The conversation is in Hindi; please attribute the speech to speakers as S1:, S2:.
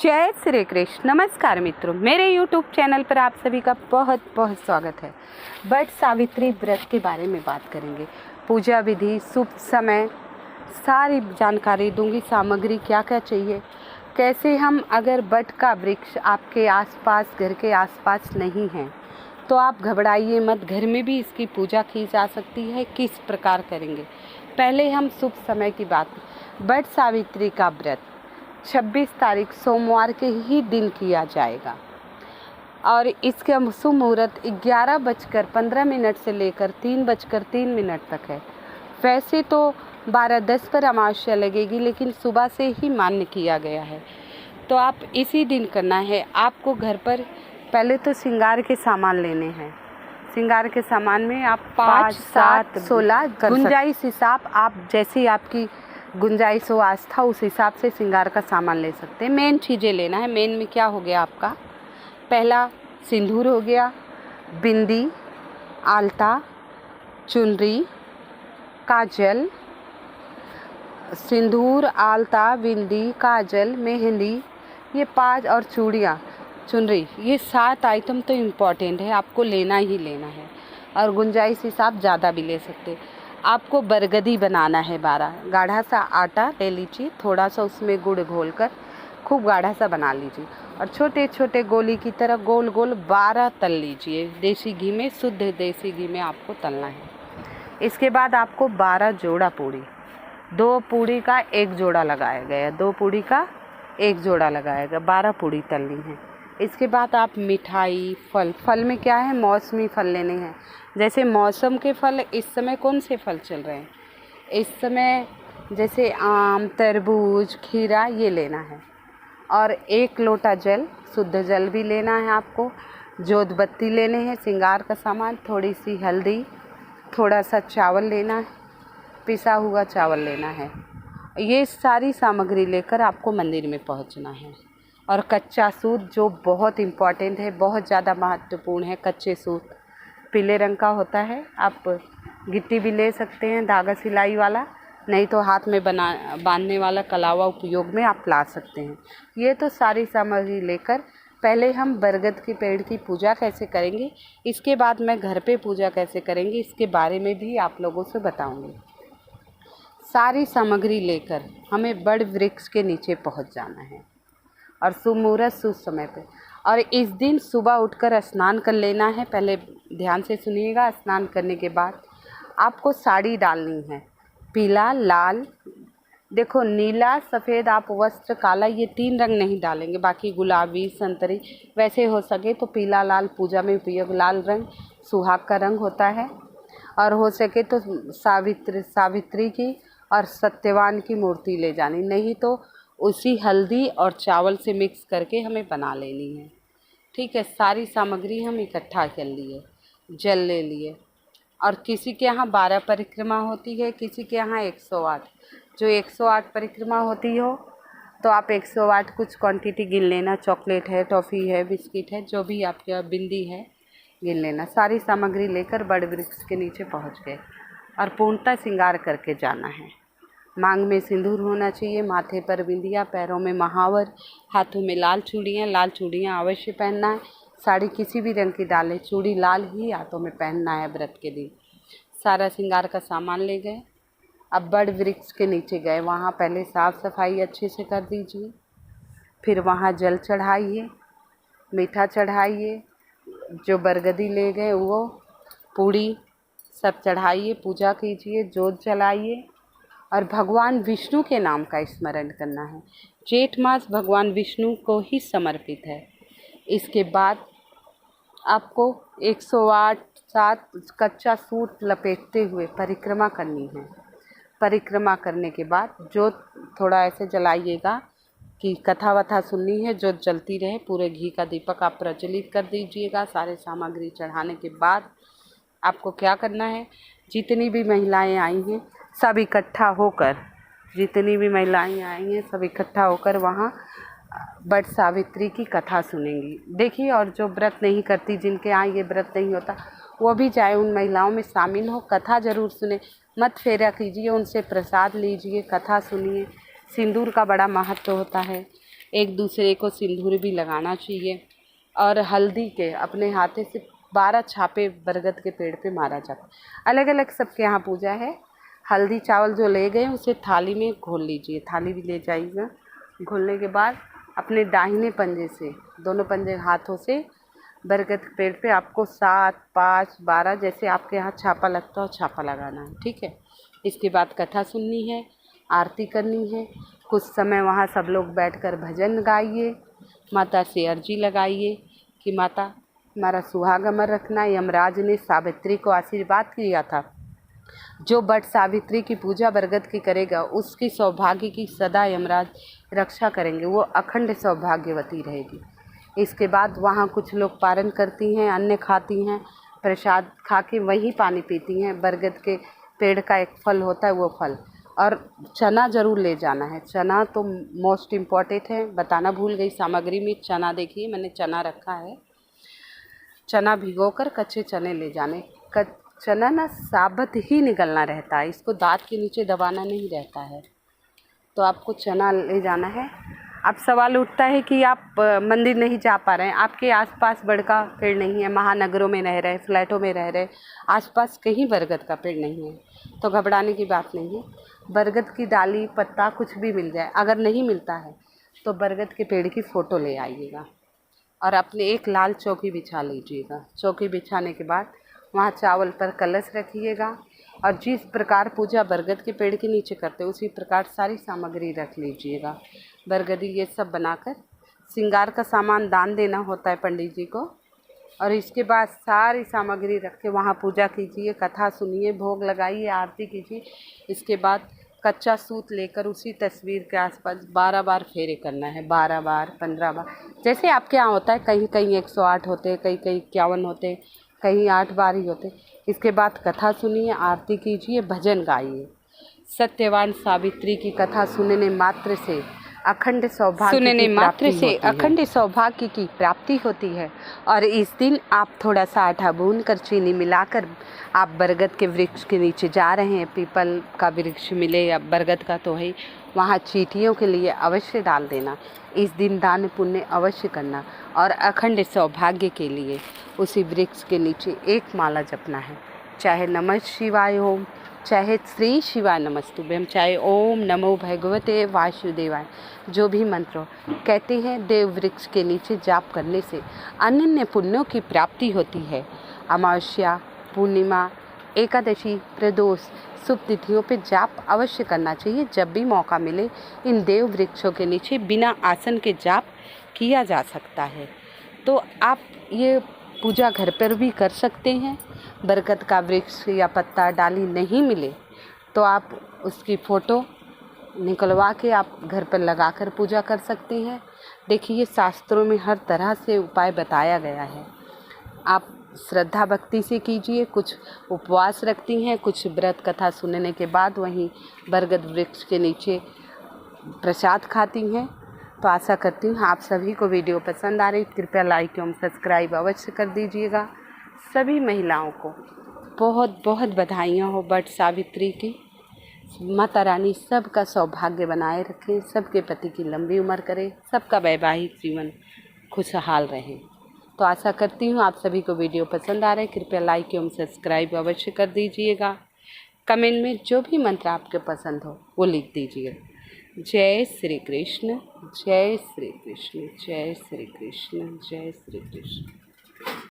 S1: जय श्री कृष्ण। नमस्कार मित्रों, मेरे YouTube चैनल पर आप सभी का बहुत बहुत स्वागत है। वट सावित्री व्रत के बारे में बात करेंगे। पूजा विधि, शुभ समय, सारी जानकारी दूंगी। सामग्री क्या क्या चाहिए, कैसे हम, अगर वट का वृक्ष आपके आसपास, घर के आसपास नहीं है तो आप घबराइए मत, घर में भी इसकी पूजा की जा सकती है। किस प्रकार करेंगे, पहले हम शुभ समय की बात। वट सावित्री का व्रत 26 तारीख सोमवार के ही दिन किया जाएगा और इसका शुभ मुहूर्त 11:15 से लेकर 3:03 तक है। वैसे तो 12:10 पर अमावस्या लगेगी, लेकिन सुबह से ही मान्य किया गया है, तो आप इसी दिन करना है। आपको घर पर पहले तो श्रृंगार के सामान लेने हैं। श्रृंगार के सामान में आप 5, 7, 16 गुंजाइश हिसाब, आप जैसी आपकी गुंजाइश हो, आस्था, उस हिसाब से श्रृंगार का सामान ले सकते हैं। मेन चीज़ें लेना है। मेन में क्या हो गया आपका, पहला सिंदूर हो गया, बिंदी, आलता, चुनरी, काजल, सिंदूर, आलता, बिंदी, काजल, मेहंदी, ये 5, और चूड़ियाँ, चुनरी, ये 7 आइटम तो इम्पॉर्टेंट है, आपको लेना ही लेना है। और गुंजाइश हिसाब ज़्यादा भी ले सकते। आपको बरगदी बनाना है 12। गाढ़ा सा आटा ले लीजिए, थोड़ा सा उसमें गुड़ घोलकर खूब गाढ़ा सा बना लीजिए और छोटे छोटे गोली की तरह गोल गोल 12 तल लीजिए। देसी घी में, शुद्ध देसी घी में आपको तलना है। इसके बाद आपको 12 जोड़ा पूड़ी, 2 पूड़ी का 1 जोड़ा लगाया गया, 2 पूड़ी का 1 जोड़ा लगाया गया, 12 पूड़ी तलनी है। इसके बाद आप मिठाई, फल में क्या है, मौसमी फल लेने हैं। जैसे मौसम के फल, इस समय कौन से फल चल रहे हैं इस समय, जैसे आम, तरबूज, खीरा, ये लेना है। और 1 लोटा जल, शुद्ध जल भी लेना है आपको। जोत बत्ती लेने हैं, श्रृंगार का सामान, थोड़ी सी हल्दी, थोड़ा सा चावल लेना है, पिसा हुआ चावल लेना है। ये सारी सामग्री लेकर आपको मंदिर में पहुंचना है। और कच्चा सूत, जो बहुत इम्पॉर्टेंट है, बहुत ज़्यादा महत्वपूर्ण है। कच्चे सूत पीले रंग का होता है। आप गिट्टी भी ले सकते हैं, धागा सिलाई वाला, नहीं तो हाथ में बांधने वाला कलावा उपयोग में आप ला सकते हैं। ये तो सारी सामग्री लेकर पहले हम बरगद के पेड़ की पूजा कैसे करेंगे, इसके बाद मैं घर पे पूजा कैसे करेंगे, इसके बारे में भी आप लोगों से बताऊंगी। सारी सामग्री लेकर हमें बड़ वृक्ष के नीचे पहुंच जाना है और शुभ मुहूर्त, शुभ समय पे। और इस दिन सुबह उठकर स्नान कर लेना है। पहले ध्यान से सुनिएगा। स्नान करने के बाद आपको साड़ी डालनी है, पीला, लाल, देखो नीला, सफ़ेद, आप वस्त्र काला, ये 3 रंग नहीं डालेंगे। बाकी गुलाबी, संतरी, वैसे हो सके तो पीला, लाल पूजा में उपयोग। लाल रंग सुहाग का रंग होता है। और हो सके तो सावित्री की और सत्यवान की मूर्ति ले जानी, नहीं तो उसी हल्दी और चावल से मिक्स करके हमें बना लेनी है। ठीक है, सारी सामग्री हम इकट्ठा कर लिए, जल ले लिए। और किसी के यहाँ 12 परिक्रमा होती है, किसी के यहाँ 108। जो 108 परिक्रमा होती हो तो आप 108 कुछ क्वांटिटी गिन लेना। चॉकलेट है, टॉफ़ी है, बिस्किट है, जो भी आपके यहाँ बिंदी है, गिन लेना। सारी सामग्री लेकर बड़ वृक्ष के नीचे पहुँच गए और पूर्णतः श्रृंगार करके जाना है। मांग में सिंदूर होना चाहिए, माथे पर बिंदिया, पैरों में महावर, हाथों में लाल चूड़ियाँ अवश्य पहनना है। साड़ी किसी भी रंग की डालें, चूड़ी लाल ही हाथों में पहनना है व्रत के दिन। सारा श्रृंगार का सामान ले गए। अब बड़ वृक्ष के नीचे गए, वहाँ पहले साफ़ सफाई अच्छे से कर दीजिए। फिर वहाँ जल चढ़ाइए, मीठा चढ़ाइए, जो बरगदी ले गए वो, पूड़ी, सब चढ़ाइए, पूजा कीजिए, जोत जलाइए और भगवान विष्णु के नाम का स्मरण करना है। जेठ मास भगवान विष्णु को ही समर्पित है। इसके बाद आपको 108 7 कच्चा सूत लपेटते हुए परिक्रमा करनी है। परिक्रमा करने के बाद जोत थोड़ा ऐसे जलाइएगा कि कथा वथा सुननी है, जोत जलती रहे। पूरे घी का दीपक आप प्रज्वलित कर दीजिएगा। सारे सामग्री चढ़ाने के बाद आपको क्या करना है, जितनी भी महिलाएं आई हैं सब इकट्ठा होकर, सब इकट्ठा होकर वहाँ वट सावित्री की कथा सुनेंगी। देखिए, और जो व्रत नहीं करती, जिनके यहाँ ये व्रत नहीं होता, वो भी चाहे उन महिलाओं में शामिल हो, कथा ज़रूर सुने। मत फेरा कीजिए, उनसे प्रसाद लीजिए, कथा सुनिए। सिंदूर का बड़ा महत्व होता है। एक दूसरे को सिंदूर भी लगाना चाहिए। और हल्दी के अपने हाथे से 12 छापे बरगद के पेड़ पे मारा जाता है। अलग अलग सबके यहाँ पूजा है। हल्दी चावल जो ले गए उसे थाली में घोल लीजिए, थाली भी ले जाइएगा। घोलने के बाद अपने दाहिने पंजे से, दोनों पंजे हाथों से बरगद के पेड़ पे आपको 7, 5, 12 जैसे आपके यहाँ छापा लगता हो छापा लगाना है, ठीक है। इसके बाद कथा सुननी है, आरती करनी है। कुछ समय वहाँ सब लोग बैठकर भजन गाइए, माता से अर्जी लगाइए कि माता हमारा सुहाग अमर रखना। यमराज ने सावित्री को आशीर्वाद किया था, जो बट सावित्री की पूजा बरगद की करेगा उसकी सौभाग्य की सदा यमराज रक्षा करेंगे, वो अखंड सौभाग्यवती रहेगी। इसके बाद वहाँ कुछ लोग पारण करती हैं, अन्न खाती हैं, प्रसाद खा के वहीं पानी पीती हैं। बरगद के पेड़ का एक फल होता है, वो फल। और चना ज़रूर ले जाना है, चना तो मोस्ट इम्पॉर्टेंट है, बताना भूल गई। सामग्री में चना देखिए, मैंने चना रखा है। चना भिगोकर कच्चे चने ले जाने। चना ना साबुत ही निकलना रहता है, इसको दांत के नीचे दबाना नहीं रहता है। तो आपको चना ले जाना है। अब सवाल उठता है कि आप मंदिर नहीं जा पा रहे हैं, आपके आसपास बड़का पेड़ नहीं है, महानगरों में रह रहे, फ्लैटों में रह रहे, आसपास कहीं बरगद का पेड़ नहीं है, तो घबराने की बात नहीं है। बरगद की डाली, पत्ता कुछ भी मिल जाए। अगर नहीं मिलता है तो बरगद के पेड़ की फ़ोटो ले आइएगा और अपने एक लाल चौकी बिछा लीजिएगा। चौकी बिछाने के बाद वहाँ चावल पर कलश रखिएगा और जिस प्रकार पूजा बरगद के पेड़ के नीचे करते उसी प्रकार सारी सामग्री रख लीजिएगा। बरगदी ये सब बनाकर श्रृंगार का सामान दान देना होता है पंडित जी को। और इसके बाद सारी सामग्री रख के वहाँ पूजा कीजिए, कथा सुनिए, भोग लगाइए, आरती कीजिए। इसके बाद कच्चा सूत लेकर उसी तस्वीर के आसपास 12 बार फेरे करना है, 12 बार, 15 बार, जैसे आपके यहाँ होता है। कहीं कहीं 108 होते हैं, कहीं कहीं 51 होते हैं, कहीं 8 बार ही होते। इसके बाद कथा सुनिए, आरती कीजिए, भजन गाइए। सत्यवान सावित्री की कथा सुनने मात्र से अखंड सौभाग्य की प्राप्ति होती है। और इस दिन आप थोड़ा सा आटा भून कर चीनी मिलाकर आप बरगद के वृक्ष के नीचे जा रहे हैं, पीपल का वृक्ष मिले या बरगद का तो है, वहाँ चींटियों के लिए अवश्य डाल देना। इस दिन दान पुण्य अवश्य करना और अखंड सौभाग्य के लिए उसी वृक्ष के नीचे एक माला जपना है, चाहे नमः शिवाय ओम, चाहे श्री शिवाय नमस्तुभ्यम, चाहे ओम नमो भगवते वासुदेवाय, जो भी मंत्र हो। कहते हैं देव वृक्ष के नीचे जाप करने से अनन्य पुण्यों की प्राप्ति होती है। अमावस्या, पूर्णिमा, एकादशी, प्रदोष, शुभ तिथियों पे जाप अवश्य करना चाहिए। जब भी मौका मिले इन देव वृक्षों के नीचे बिना आसन के जाप किया जा सकता है। तो आप ये पूजा घर पर भी कर सकते हैं। बरगद का वृक्ष या पत्ता डाली नहीं मिले तो आप उसकी फ़ोटो निकलवा के आप घर पर लगाकर पूजा कर सकते हैं। देखिए शास्त्रों में हर तरह से उपाय बताया गया है। आप श्रद्धा भक्ति से कीजिए। कुछ उपवास रखती हैं, कुछ व्रत कथा सुनने के बाद वहीं बरगद वृक्ष के नीचे प्रसाद खाती हैं। तो आशा करती हूँ आप सभी को वीडियो पसंद आ रही। कृपया लाइक एवं सब्सक्राइब अवश्य कर दीजिएगा। सभी महिलाओं को बहुत बहुत बधाइयाँ हो बट सावित्री की। माता रानी सबका सौभाग्य बनाए रखें, सबके पति की लंबी उम्र करे, सबका वैवाहिक जीवन खुशहाल रहे। तो आशा करती हूँ आप सभी को वीडियो पसंद आ रहे। कृपया लाइक एवं सब्सक्राइब अवश्य कर दीजिएगा। कमेंट में जो भी मंत्र आपके पसंद हो वो लिख दीजिएगा। जय श्री कृष्ण, जय श्री कृष्ण, जय श्री कृष्ण, जय श्री कृष्ण।